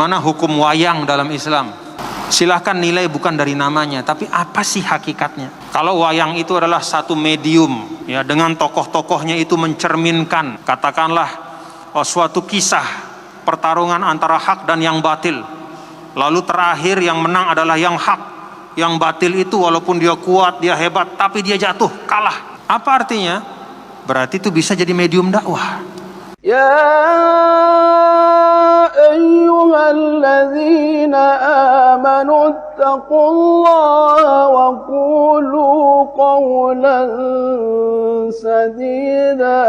bagaimana hukum wayang dalam Islam. Silahkan nilai bukan dari namanya, tapi apa sih hakikatnya. Kalau wayang itu adalah satu medium, ya, dengan tokoh-tokohnya itu mencerminkan, katakanlah suatu kisah pertarungan antara hak dan yang batil. Lalu terakhir yang menang adalah yang hak. Yang batil itu walaupun dia kuat, dia hebat, tapi dia jatuh, kalah. Apa artinya? Berarti itu bisa jadi medium dakwah. Ya ayyuhalladzina amanu taqullaha wa qulu qawlan sadida.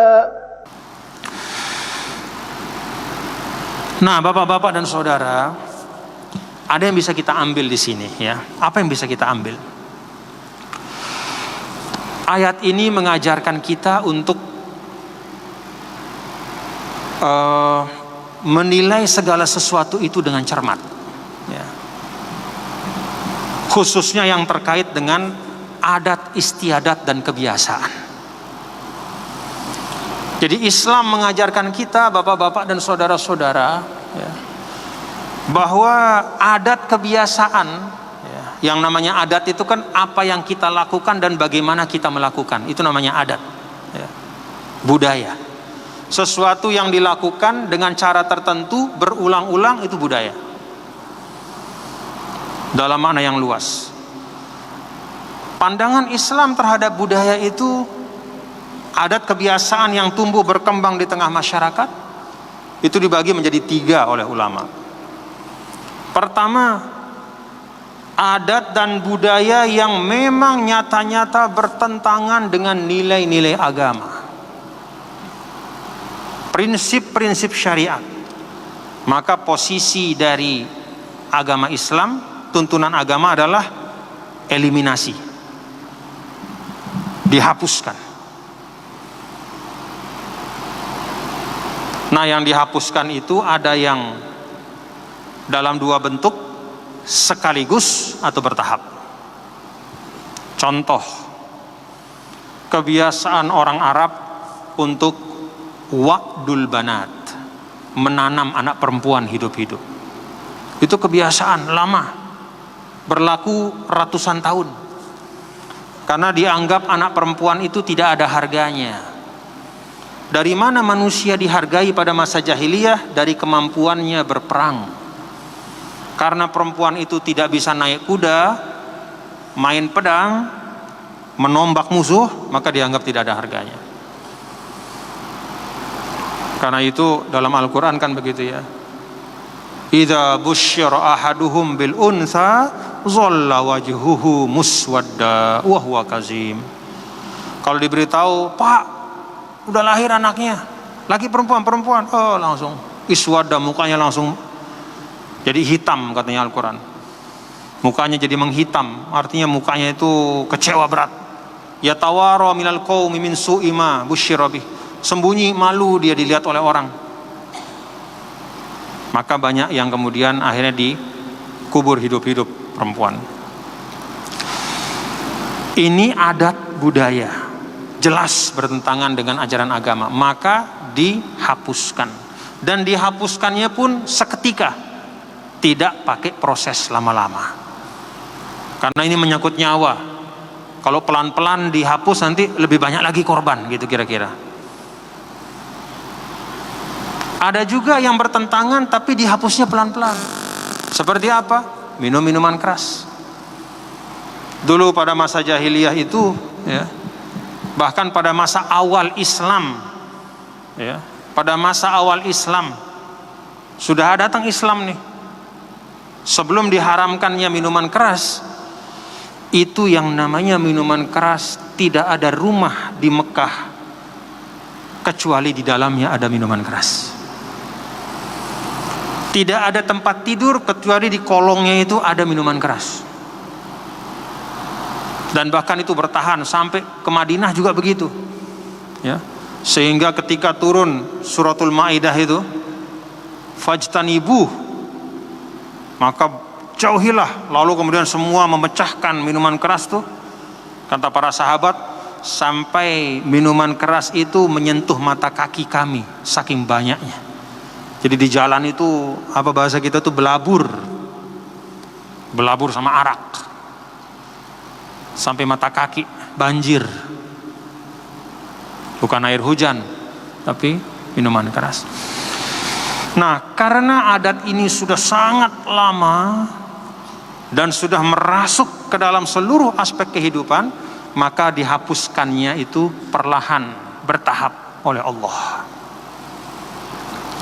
Nah, bapak-bapak dan saudara, ada yang bisa kita ambil di sini, ya. Apa yang bisa kita ambil? Ayat ini mengajarkan kita untuk menilai segala sesuatu itu dengan cermat, ya. Khususnya yang terkait dengan adat istiadat dan kebiasaan. Jadi Islam mengajarkan kita, bapak-bapak dan saudara-saudara, ya, bahwa adat kebiasaan, ya, yang namanya adat itu kan apa yang kita lakukan dan bagaimana kita melakukan, itu namanya adat, ya. Budaya, sesuatu yang dilakukan dengan cara tertentu berulang-ulang, itu budaya dalam makna yang luas. Pandangan Islam terhadap budaya itu, adat kebiasaan yang tumbuh berkembang di tengah masyarakat, itu dibagi menjadi 3 oleh ulama. Pertama, adat dan budaya yang memang nyata-nyata bertentangan dengan nilai-nilai agama, prinsip-prinsip syariat. Maka posisi dari agama Islam, tuntunan agama adalah eliminasi, dihapuskan. Nah, yang dihapuskan itu ada yang dalam 2 bentuk, sekaligus atau bertahap. Contoh, kebiasaan orang Arab untuk wa'dul banat, menanam anak perempuan hidup-hidup. Itu kebiasaan lama, berlaku ratusan tahun. Karena dianggap anak perempuan itu tidak ada harganya. Dari mana manusia dihargai pada masa jahiliyah? Dari kemampuannya berperang. Karena perempuan itu tidak bisa naik kuda, main pedang, menombak musuh, maka dianggap tidak ada harganya. Karena itu dalam Al-Quran kan begitu, ya. Idza busyira ahaduhum bil untha dhalla wajhuhu muswadda wa huwa kazim. Kalau diberitahu, Pak, udah lahir anaknya, laki perempuan, oh langsung iswadda, mukanya langsung jadi hitam, katanya Al-Quran. Mukanya jadi menghitam, artinya mukanya itu kecewa berat. Yatawara minal qaumi min su'ima busyira bih, sembunyi, malu dia dilihat oleh orang. Maka banyak yang kemudian akhirnya dikubur hidup-hidup perempuan. Ini adat budaya, jelas bertentangan dengan ajaran agama, maka dihapuskan. Dan dihapuskannya pun seketika, tidak pakai proses lama-lama. Karena ini menyangkut nyawa. Kalau pelan-pelan dihapus, nanti lebih banyak lagi korban, gitu kira-kira. Ada juga yang bertentangan tapi dihapusnya pelan-pelan. Seperti apa? Minum minuman keras. Dulu pada masa jahiliyah itu, ya, bahkan pada masa awal Islam, ya, pada masa awal Islam sudah datang Islam nih. Sebelum diharamkannya minuman keras, itu yang namanya minuman keras, tidak ada rumah di Mekah kecuali di dalamnya ada minuman keras. Tidak ada tempat tidur kecuali di kolongnya itu ada minuman keras. Dan bahkan itu bertahan sampai ke Madinah juga begitu, ya. Sehingga ketika turun suratul Maidah itu, fajtanibuh, maka jauhilah. Lalu kemudian semua memecahkan minuman keras tuh, kata para sahabat, sampai minuman keras itu menyentuh mata kaki kami, saking banyaknya. Jadi di jalan itu apa bahasa kita tuh belabur sama arak, sampai mata kaki banjir. Bukan air hujan, tapi minuman keras. Nah, karena adat ini sudah sangat lama dan sudah merasuk ke dalam seluruh aspek kehidupan, maka dihapuskannya itu perlahan, bertahap oleh Allah.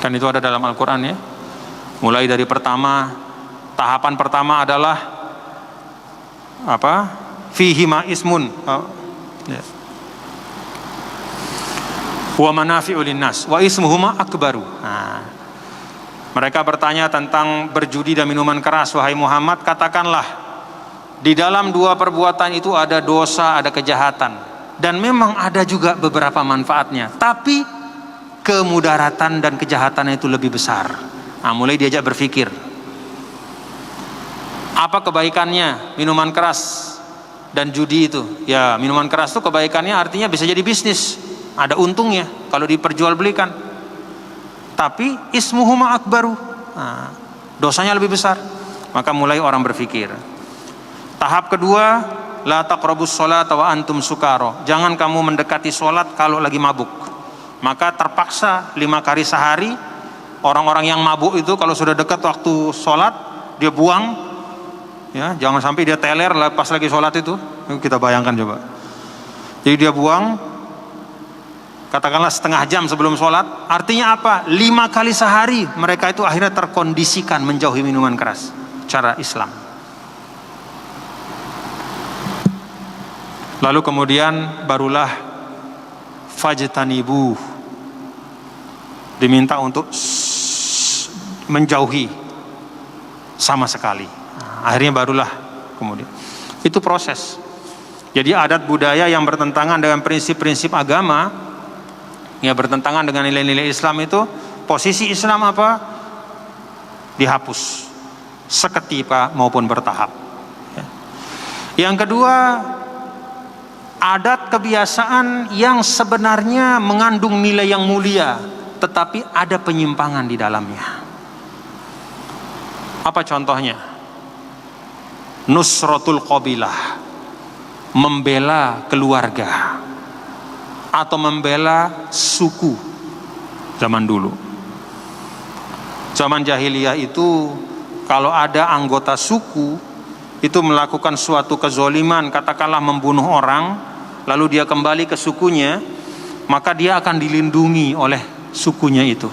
Dan itu ada dalam Al-Quran ya. Mulai dari tahapan pertama adalah apa? Fihima ismun. Ya. Wa manafi'u linnas wa ismuhuma akbaru. Nah, mereka bertanya tentang berjudi dan minuman keras. Wahai Muhammad, katakanlah, di dalam dua perbuatan itu ada dosa, ada kejahatan, dan memang ada juga beberapa manfaatnya, tapi kemudaratan dan kejahatan itu lebih besar. Nah, mulai diajak berpikir, apa kebaikannya minuman keras dan judi itu? Ya, minuman keras itu kebaikannya artinya bisa jadi bisnis, ada untungnya kalau diperjualbelikan. Tapi ismuhuma akbaru, nah, dosanya lebih besar. Maka mulai orang berpikir. Tahap kedua, la taqrabus sholata wa antum sukara. Jangan kamu mendekati sholat kalau lagi mabuk. Maka terpaksa 5 kali sehari orang-orang yang mabuk itu kalau sudah dekat waktu sholat dia buang, ya, jangan sampai dia teler pas lagi sholat itu. Kita bayangkan coba. Jadi dia buang, katakanlah setengah jam sebelum sholat. Artinya apa? 5 kali sehari mereka itu akhirnya terkondisikan menjauhi minuman keras cara Islam. Lalu kemudian barulah fajtanibu, diminta untuk menjauhi sama sekali. Nah, akhirnya barulah kemudian itu proses. Jadi adat budaya yang bertentangan dengan prinsip-prinsip agama, ya bertentangan dengan nilai-nilai Islam itu, posisi Islam apa? Dihapus seketika maupun bertahap. Ya. Yang kedua, adat kebiasaan yang sebenarnya mengandung nilai yang mulia, tetapi ada penyimpangan di dalamnya. Apa contohnya? Nusratul qabilah, membela keluarga atau membela suku zaman dulu. Zaman jahiliyah itu kalau ada anggota suku itu melakukan suatu kezoliman, katakanlah membunuh orang, lalu dia kembali ke sukunya, maka dia akan dilindungi oleh sukunya itu.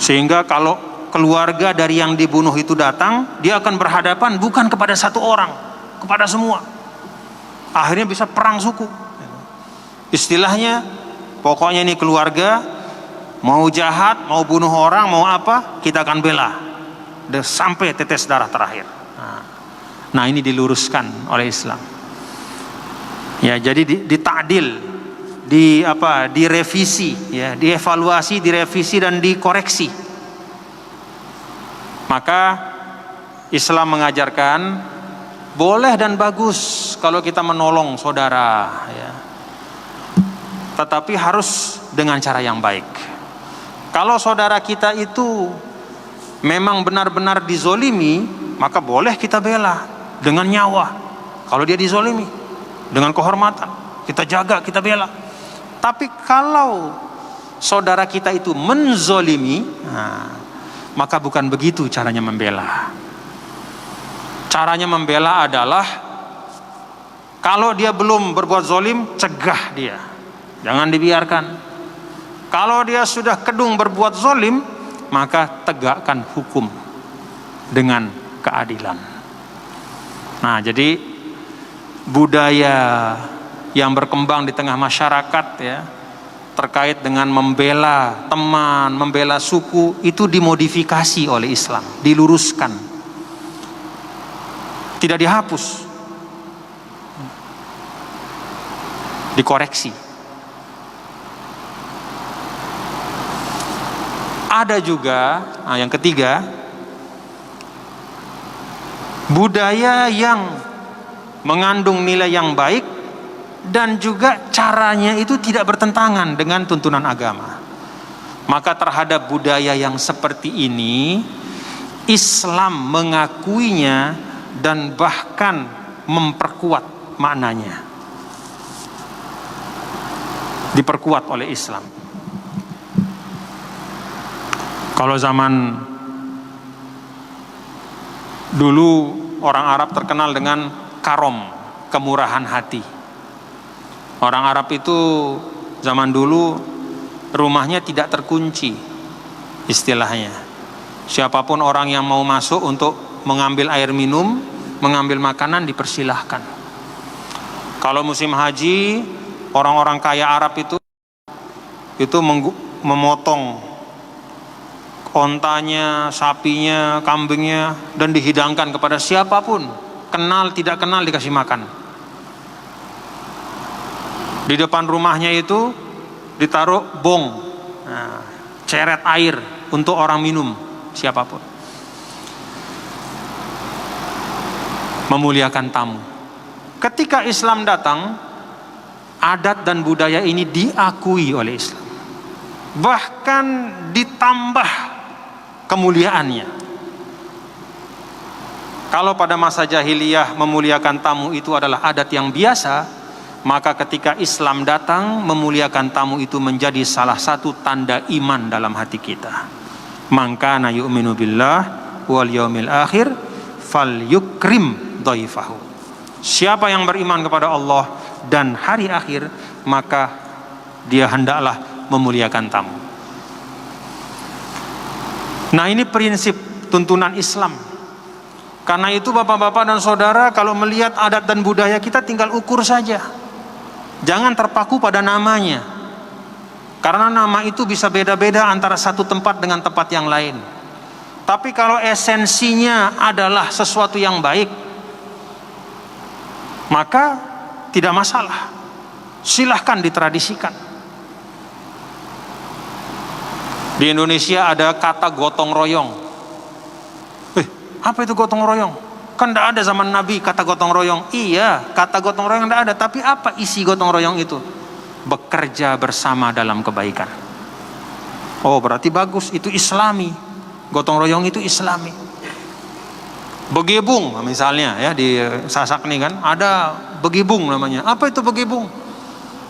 Sehingga kalau keluarga dari yang dibunuh itu datang, dia akan berhadapan bukan kepada satu orang, kepada semua. Akhirnya bisa perang suku. Istilahnya, pokoknya ini keluarga, mau jahat, mau bunuh orang, mau apa, kita akan bela sampai tetes darah terakhir. Nah, ini diluruskan oleh Islam. Ya, jadi ditadil, direvisi, ya, dievaluasi, direvisi dan dikoreksi. Maka Islam mengajarkan boleh dan bagus kalau kita menolong saudara, ya. Tetapi harus dengan cara yang baik. Kalau saudara kita itu memang benar-benar dizolimi, maka boleh kita bela dengan nyawa. Kalau dia dizolimi, dengan kehormatan kita jaga, kita bela. Tapi kalau saudara kita itu menzolimi, maka bukan begitu caranya membela. Caranya membela adalah kalau dia belum berbuat zolim, cegah dia, jangan dibiarkan. Kalau dia sudah kedung berbuat zolim, maka tegakkan hukum dengan keadilan. Nah, jadi budaya yang berkembang di tengah masyarakat, ya, terkait dengan membela teman, membela suku, itu dimodifikasi oleh Islam, diluruskan, tidak dihapus, dikoreksi. Ada juga, yang ketiga, budaya yang mengandung nilai yang baik dan juga caranya itu tidak bertentangan dengan tuntunan agama. Maka terhadap budaya yang seperti ini, Islam mengakuinya dan bahkan memperkuat maknanya. Diperkuat oleh Islam. Kalau zaman dulu orang Arab terkenal dengan karom, kemurahan hati. Orang Arab itu zaman dulu rumahnya tidak terkunci, istilahnya. Siapapun orang yang mau masuk untuk mengambil air minum, mengambil makanan, dipersilahkan. Kalau musim haji, orang-orang kaya Arab itu memotong ontanya, sapinya, kambingnya, dan dihidangkan kepada siapapun, kenal tidak kenal, dikasih makan. Di depan rumahnya itu ditaruh bong, ceret air untuk orang minum, siapapun. Memuliakan tamu. Ketika Islam datang, adat dan budaya ini diakui oleh Islam, bahkan ditambah kemuliaannya. Kalau pada masa jahiliyah memuliakan tamu itu adalah adat yang biasa, maka ketika Islam datang, memuliakan tamu itu menjadi salah satu tanda iman dalam hati kita. Man kana yu'minu billah wal yaumil akhir falyukrim dhaifahu. Siapa yang beriman kepada Allah dan hari akhir, maka dia hendaklah memuliakan tamu. Nah, ini prinsip tuntunan Islam. Karena itu bapak-bapak dan saudara, kalau melihat adat dan budaya kita, tinggal ukur saja. Jangan terpaku pada namanya, karena nama itu bisa beda-beda antara satu tempat dengan tempat yang lain. Tapi kalau esensinya adalah sesuatu yang baik, maka tidak masalah. Silahkan ditradisikan. Di Indonesia ada kata gotong royong. Apa itu gotong royong? Kan tidak ada zaman Nabi kata gotong royong. Iya, kata gotong royong tidak ada. Tapi apa isi gotong royong itu? Bekerja bersama dalam kebaikan. Oh, berarti bagus. Itu Islami. Gotong royong itu Islami. Begebung misalnya, ya, di Sasak nih kan ada begebung namanya. Apa itu begebung?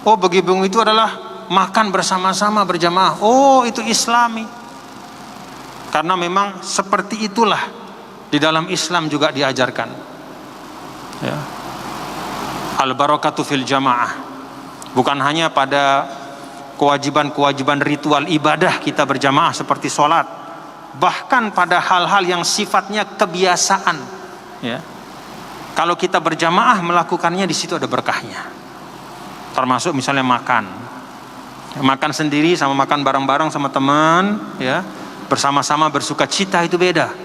Oh, begebung itu adalah makan bersama-sama berjamaah. Oh, itu Islami. Karena memang seperti itulah di dalam Islam juga diajarkan, ya. Al-barakatu fil jamaah. Bukan hanya pada kewajiban-kewajiban ritual ibadah kita berjamaah seperti sholat, bahkan pada hal-hal yang sifatnya kebiasaan, ya. Kalau kita berjamaah melakukannya, di situ ada berkahnya. Termasuk misalnya makan sendiri sama makan bareng-bareng sama teman, ya, bersama-sama bersuka cita, itu beda.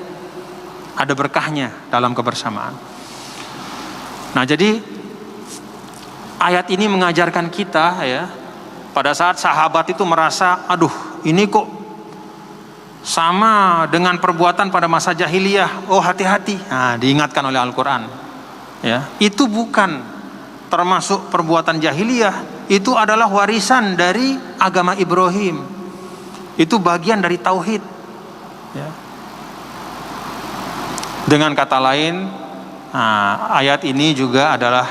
Ada berkahnya dalam kebersamaan. Nah, jadi ayat ini mengajarkan kita, ya, pada saat sahabat itu merasa, aduh, ini kok sama dengan perbuatan pada masa jahiliyah. Oh, hati-hati. Nah, diingatkan oleh Al-Quran, ya, itu bukan termasuk perbuatan jahiliyah. Itu adalah warisan dari agama Ibrahim. Itu bagian dari tauhid, ya. Dengan kata lain, ayat ini juga adalah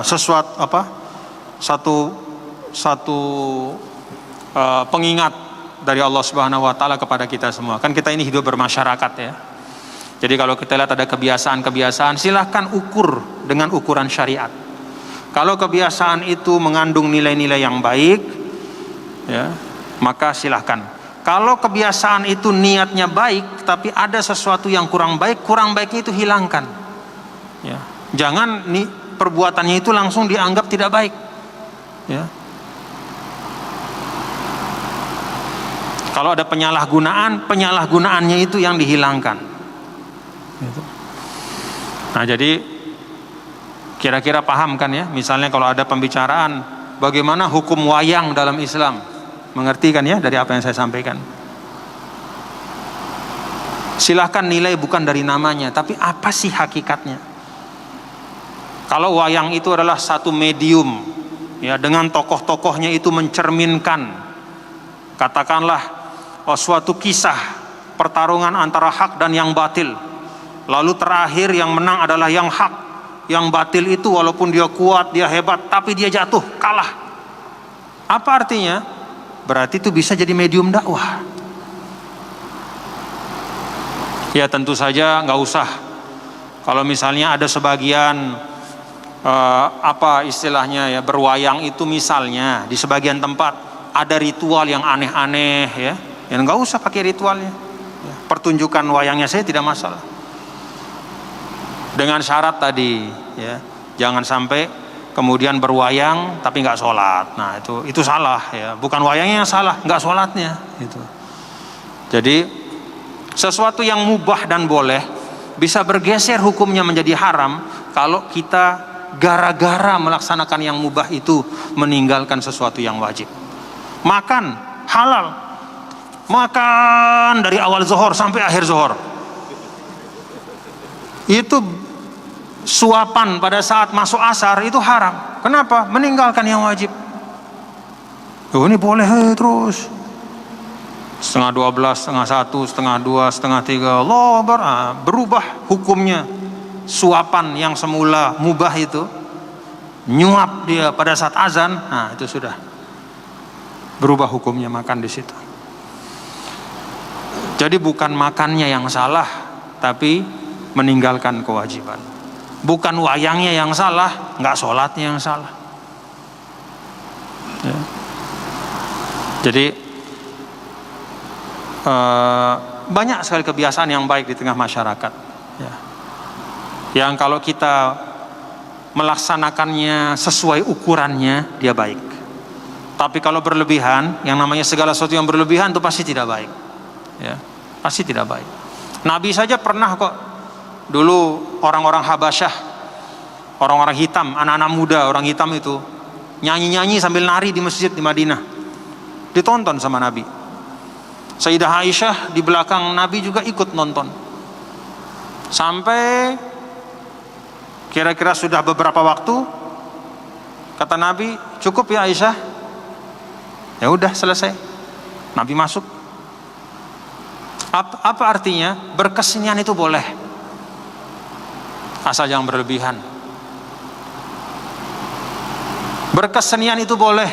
satu pengingat dari Allah Subhanahu wa taala kepada kita semua. Kan kita ini hidup bermasyarakat, ya. Jadi kalau kita lihat ada kebiasaan-kebiasaan, silahkan ukur dengan ukuran syariat. Kalau kebiasaan itu mengandung nilai-nilai yang baik, ya, maka silahkan. Kalau kebiasaan itu niatnya baik, tapi ada sesuatu yang kurang baiknya itu hilangkan, ya. Jangan perbuatannya itu langsung dianggap tidak baik, ya. Kalau ada penyalahgunaannya itu yang dihilangkan. Nah, jadi kira-kira paham kan, ya? Misalnya kalau ada pembicaraan bagaimana hukum wayang dalam Islam, mengerti kan, ya, dari apa yang saya sampaikan? Silahkan nilai bukan dari namanya, tapi apa sih hakikatnya. Kalau wayang itu adalah satu medium, ya, dengan tokoh-tokohnya itu mencerminkan Katakanlah suatu kisah pertarungan antara hak dan yang batil, lalu terakhir yang menang adalah yang hak. Yang batil itu walaupun dia kuat, dia hebat, tapi dia jatuh, kalah. Apa artinya? Berarti itu bisa jadi medium dakwah. Ya tentu saja nggak usah. Kalau misalnya ada sebagian apa istilahnya ya, berwayang itu misalnya di sebagian tempat ada ritual yang aneh-aneh ya nggak usah pakai ritualnya. Ya, pertunjukan wayangnya saya tidak masalah. Dengan syarat tadi ya, jangan sampai kemudian berwayang tapi nggak sholat. Nah itu salah ya, bukan wayangnya yang salah, nggak sholatnya itu. Jadi sesuatu yang mubah dan boleh bisa bergeser hukumnya menjadi haram kalau kita gara-gara melaksanakan yang mubah itu meninggalkan sesuatu yang wajib. Makan halal, makan dari awal zuhur sampai akhir zuhur, itu suapan pada saat masuk asar itu haram. Kenapa? Meninggalkan yang wajib. Oh ini boleh terus. Setengah 12, setengah 1, setengah 2, setengah 3, Allah Akbar. Berubah hukumnya. Suapan yang semula mubah itu nyuap dia pada saat azan, nah itu sudah berubah hukumnya makan di situ. Jadi bukan makannya yang salah, tapi meninggalkan kewajiban. Bukan wayangnya yang salah, nggak sholatnya yang salah. Ya. Jadi banyak sekali kebiasaan yang baik di tengah masyarakat. Ya. Yang kalau kita melaksanakannya sesuai ukurannya, dia baik. Tapi kalau berlebihan, yang namanya segala sesuatu yang berlebihan itu pasti tidak baik. Ya, pasti tidak baik. Nabi saja pernah kok dulu orang-orang Habasyah, orang-orang hitam, anak-anak muda orang hitam itu nyanyi-nyanyi sambil nari di masjid di Madinah, ditonton sama Nabi. Sayyidah Aisyah di belakang Nabi juga ikut nonton. Sampai kira-kira sudah beberapa waktu, kata Nabi, cukup ya Aisyah. Ya udah selesai. Nabi masuk. Apa artinya? Berkesenian itu boleh, asal jangan berlebihan. Berkesenian itu boleh,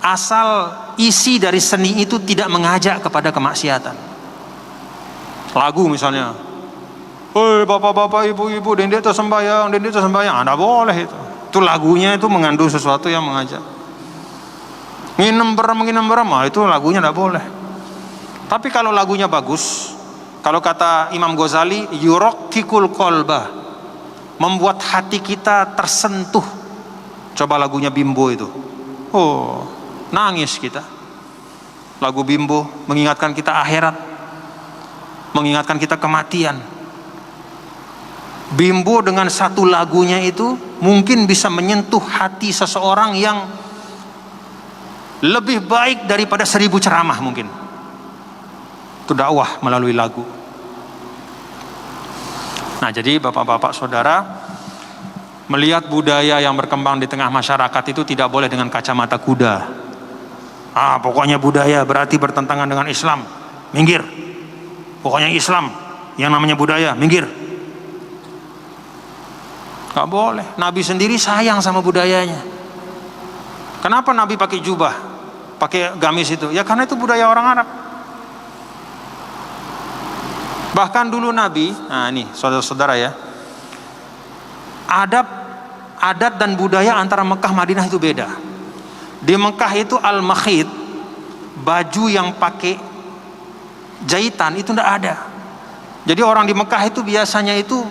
asal isi dari seni itu tidak mengajak kepada kemaksiatan. Lagu misalnya, "Hei bapak-bapak, ibu-ibu, dendek tersembayang, dendek tersembayang." Anda boleh itu. Itu lagunya itu mengandung sesuatu yang mengajak. Nginem berem, itu lagunya tidak boleh. Tapi kalau lagunya bagus, kalau kata Imam Ghazali, yuraqqikul qalba, membuat hati kita tersentuh. Coba lagunya Bimbo itu. Oh, nangis kita. Lagu Bimbo mengingatkan kita akhirat, mengingatkan kita kematian. Bimbo dengan satu lagunya itu mungkin bisa menyentuh hati seseorang yang lebih baik daripada 1000 ceramah mungkin. Itu dakwah melalui lagu. Nah, jadi bapak-bapak saudara, melihat budaya yang berkembang di tengah masyarakat itu tidak boleh dengan kacamata kuda. Pokoknya budaya berarti bertentangan dengan Islam, minggir. Pokoknya Islam yang namanya budaya, minggir. Gak boleh. Nabi sendiri sayang sama budayanya. Kenapa Nabi pakai jubah, pakai gamis itu? Ya karena itu budaya orang Arab. Bahkan dulu Nabi, nah ini saudara-saudara ya, adat dan budaya antara Mekah Madinah itu beda. Di Mekah itu al-makhid, baju yang pakai jahitan itu tidak ada. Jadi orang di Mekah itu biasanya itu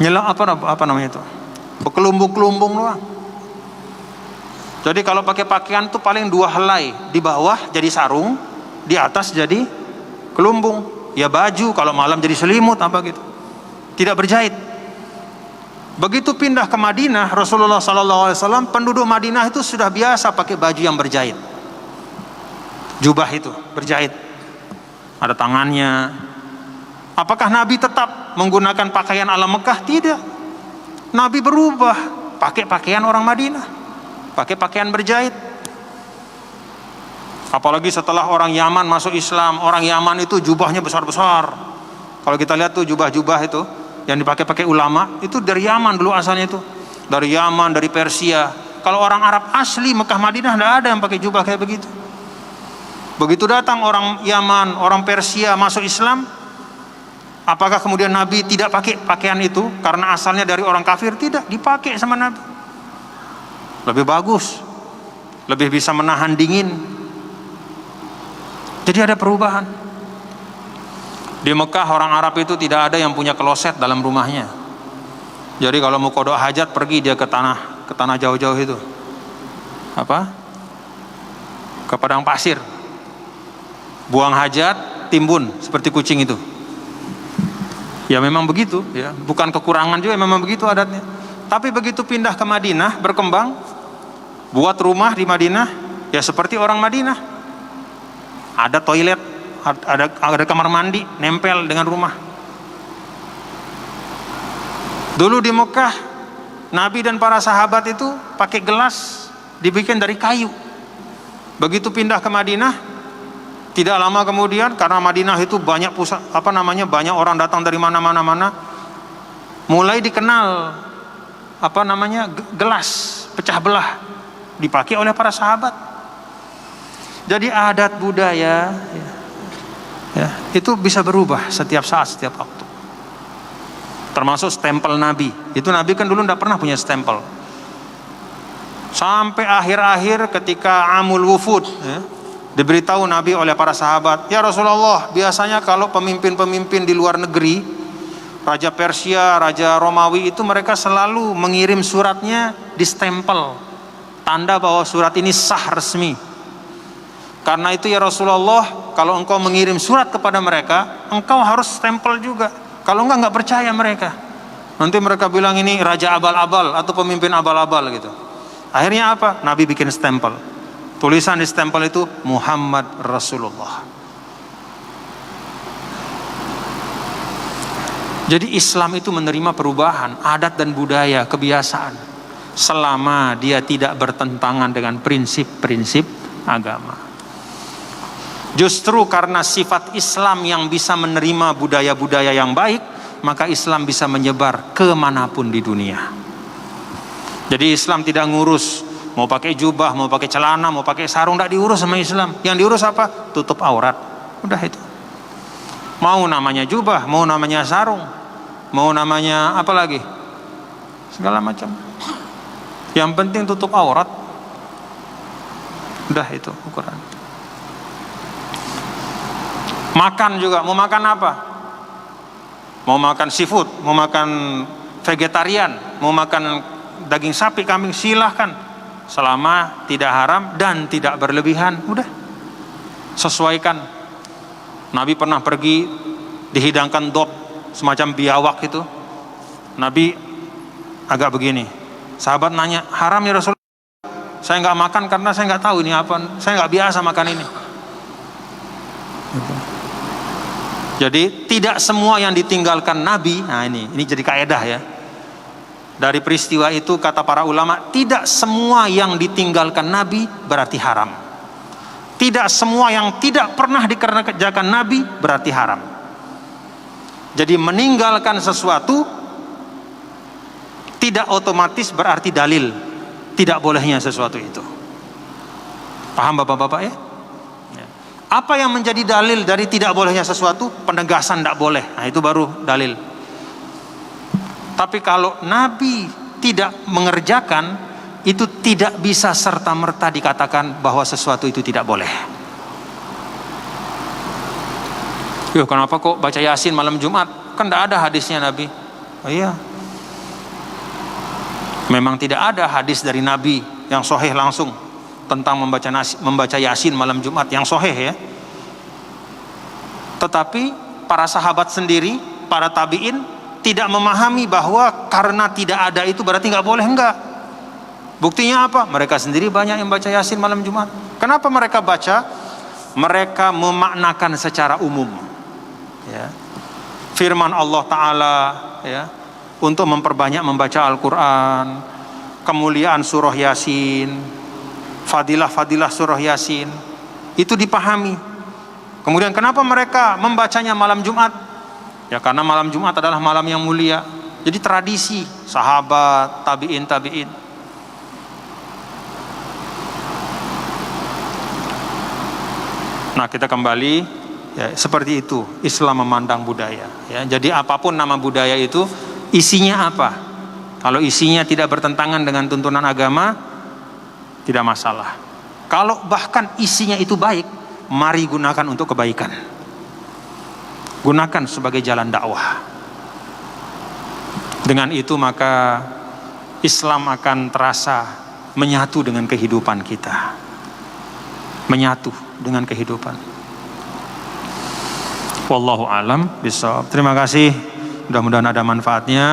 apa namanya itu, berkelumbung-kelumbung doang. Jadi kalau pakai pakaian itu paling 2 helai, di bawah jadi sarung, di atas jadi kelumbung. Ya baju, kalau malam jadi selimut apa gitu. Tidak berjahit. Begitu pindah ke Madinah, Rasulullah SAW, penduduk Madinah itu sudah biasa pakai baju yang berjahit. Jubah itu berjahit, ada tangannya. Apakah Nabi tetap menggunakan pakaian ala Mekah? Tidak. Nabi berubah, pakai pakaian orang Madinah, pakai pakaian berjahit. Apalagi setelah orang Yaman masuk Islam. Orang Yaman itu jubahnya besar-besar. Kalau kita lihat tuh jubah-jubah itu yang dipakai ulama, itu dari Yaman dulu asalnya itu. Dari Yaman, dari Persia. Kalau orang Arab asli Mekah Madinah tidak ada yang pakai jubah kayak begitu. Begitu datang orang Yaman, orang Persia masuk Islam, apakah kemudian Nabi tidak pakai pakaian itu karena asalnya dari orang kafir? Tidak, dipakai sama Nabi. Lebih bagus, lebih bisa menahan dingin. Jadi ada perubahan. Di Mekah orang Arab itu tidak ada yang punya kloset dalam rumahnya. Jadi kalau mau qada hajat pergi dia ke tanah jauh-jauh itu. Ke padang pasir. Buang hajat, timbun seperti kucing itu. Ya memang begitu, ya. Bukan kekurangan juga, memang begitu adatnya. Tapi begitu pindah ke Madinah, berkembang, buat rumah di Madinah, ya seperti orang Madinah. Ada toilet, ada kamar mandi, nempel dengan rumah. Dulu di Mekah, Nabi dan para sahabat itu pakai gelas dibikin dari kayu. Begitu pindah ke Madinah, tidak lama kemudian, karena Madinah itu banyak banyak orang datang dari mana-mana, mulai dikenal gelas pecah belah dipakai oleh para sahabat. Jadi adat budaya ya, itu bisa berubah setiap saat, setiap waktu. Termasuk stempel Nabi. Itu Nabi kan dulu tidak pernah punya stempel. Sampai akhir-akhir ketika Amul Wufud, ya, diberitahu Nabi oleh para sahabat, ya Rasulullah, biasanya kalau pemimpin-pemimpin di luar negeri, Raja Persia, Raja Romawi itu mereka selalu mengirim suratnya di stempel, tanda bahwa surat ini sah resmi. Karena itu ya Rasulullah, kalau engkau mengirim surat kepada mereka, engkau harus stempel juga. Kalau enggak percaya mereka. Nanti mereka bilang ini raja abal-abal atau pemimpin abal-abal gitu. Akhirnya apa? Nabi bikin stempel. Tulisan di stempel itu Muhammad Rasulullah. Jadi Islam itu menerima perubahan adat dan budaya, kebiasaan, selama dia tidak bertentangan dengan prinsip-prinsip agama. Justru karena sifat Islam yang bisa menerima budaya-budaya yang baik, maka Islam bisa menyebar kemanapun di dunia. Jadi Islam tidak ngurus mau pakai jubah, mau pakai celana, mau pakai sarung, tidak diurus sama Islam. Yang diurus apa? Tutup aurat. Udah itu. Mau namanya jubah, mau namanya sarung, mau namanya apa lagi? Segala macam. Yang penting tutup aurat. Udah itu ukuran. Makan juga, mau makan apa? Mau makan seafood, mau makan vegetarian, mau makan daging sapi, kambing, silahkan. Selama tidak haram dan tidak berlebihan, udah sesuaikan. Nabi pernah pergi dihidangkan dop, semacam biawak itu. Nabi agak begini. Sahabat nanya, haram ya Rasulullah? Saya nggak makan karena saya nggak tahu ini apa. Saya nggak biasa makan ini. Jadi tidak semua yang ditinggalkan Nabi. Nah ini jadi kaedah ya. Dari peristiwa itu kata para ulama, tidak semua yang ditinggalkan Nabi berarti haram. Tidak semua yang tidak pernah dikerjakan Nabi berarti haram. Jadi meninggalkan sesuatu tidak otomatis berarti dalil tidak bolehnya sesuatu itu. Paham bapak-bapak ya? Apa yang menjadi dalil dari tidak bolehnya sesuatu? Penegasan tidak boleh. Nah itu baru dalil. Tapi kalau Nabi tidak mengerjakan, itu tidak bisa serta-merta dikatakan bahwa sesuatu itu tidak boleh. Kenapa kok baca Yasin malam Jumat? Kan tidak ada hadisnya Nabi. Oh iya. Memang tidak ada hadis dari Nabi yang sahih langsung tentang membaca Yasin malam Jumat yang sahih ya. Tetapi para sahabat sendiri, para tabi'in tidak memahami bahwa karena tidak ada itu berarti nggak boleh, enggak. Buktinya apa? Mereka sendiri banyak yang baca Yasin malam Jumat. Kenapa mereka baca? Mereka memaknakan secara umum. Ya. Firman Allah Ta'ala ya, untuk memperbanyak membaca Al-Quran, kemuliaan surah Yasin, fadilah-fadilah surah Yasin. itu dipahami. Kemudian kenapa mereka membacanya malam Jumat? Ya karena malam Jumat adalah malam yang mulia. Jadi tradisi sahabat, tabi'in. Nah, kita kembali ya, seperti itu Islam memandang budaya ya. Jadi apapun nama budaya itu isinya apa? Kalau isinya tidak bertentangan dengan tuntunan agama, tidak masalah. Kalau bahkan isinya itu baik, mari gunakan untuk kebaikan. Gunakan sebagai jalan dakwah. Dengan itu maka Islam akan terasa menyatu dengan kehidupan kita. Menyatu dengan kehidupan. Wallahu alam bishawab. Terima kasih. Mudah-mudahan ada manfaatnya.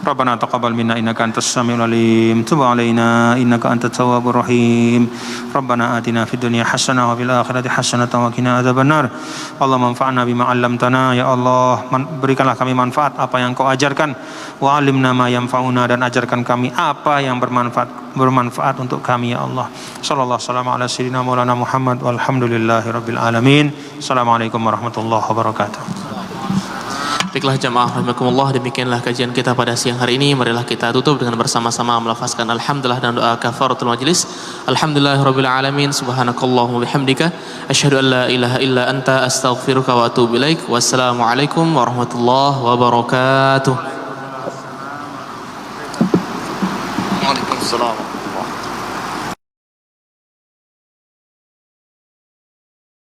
Rabbana taqabbal minna innaka antas samiul alim. Tub 'alaina innaka antat tawwabur rahim. Rabbana atina fid dunya hasanah wa fil akhirati hasanah wa qina adzabannar. Allahumma anfa'na bima 'allamtana ya Allah, berikanlah kami manfaat apa yang Kau ajarkan, wa 'allimna ma yanfa'una, dan ajarkan kami apa yang bermanfaat untuk kami ya Allah. Sallallahu alaihi wasallam ala sayyidina maulana Muhammad walhamdulillahirabbil alamin. Assalamualaikum warahmatullahi wabarakatuh. Baiklah jamaah rahimakumullah, demikianlah kajian kita pada siang hari ini. Marilah kita tutup dengan bersama-sama melafazkan alhamdulillah dan doa kafaratul majlis. Alhamdulillahirabbil alamin, subhanakallahumma bihamdika asyhadu an la ilaha illa anta astaghfiruka wa atubu ilaik. Wassalamualaikum warahmatullahi wabarakatuh. Waalaikumsalam.